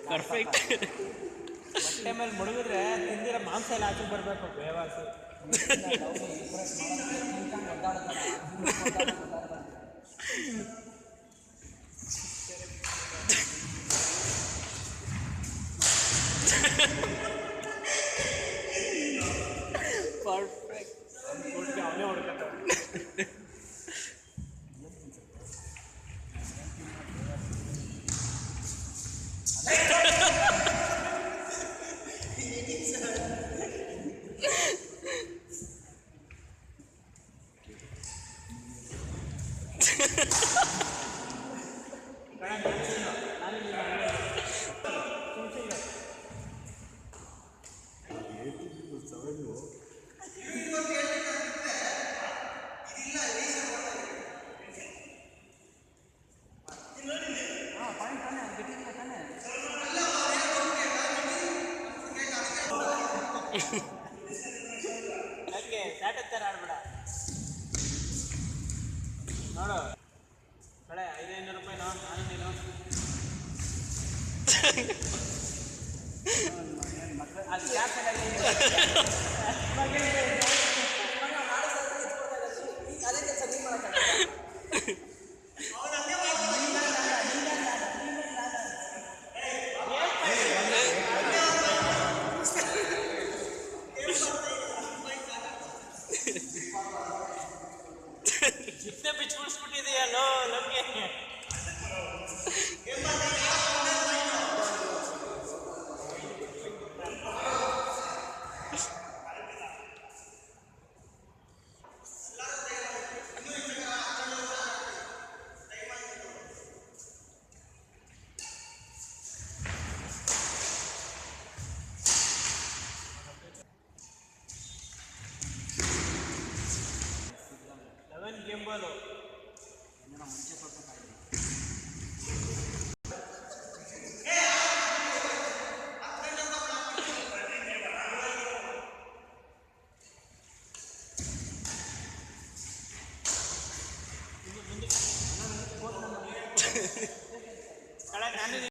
Perfect. ಹೊಟ್ಟೆ ಮೇಲೆ ಮುಳುಗಿದ್ರೆ ತಿಂದಿರೋ ಮಾಂಸ ಎಲ್ಲ ಆಚೆ ಬರಬೇಕು ಬೇವಾಸಿ. ಪರ್ಫೆಕ್ಟ್. ಅವನೇ ಹೊಡ್ಕೊತಾನೆ. ಯಾಕೆ ಸ್ಯಾಟತ್ತರ ಆಡ್ಬೇಡ ನೋಡು ಕಳೆ 500 ರೂಪಾಯಿ ನಾನು ನೀನು ಅದು ಯಾಕೆ ಜಿಪ್ಪೆ ಬಿಚ್ಚಿಬಿಡಿಸ್ಬಿಟ್ಟಿದೆಯಲ್ಲೋ ನಮಗೆ. ಗೇಮ್ ಬಾಲು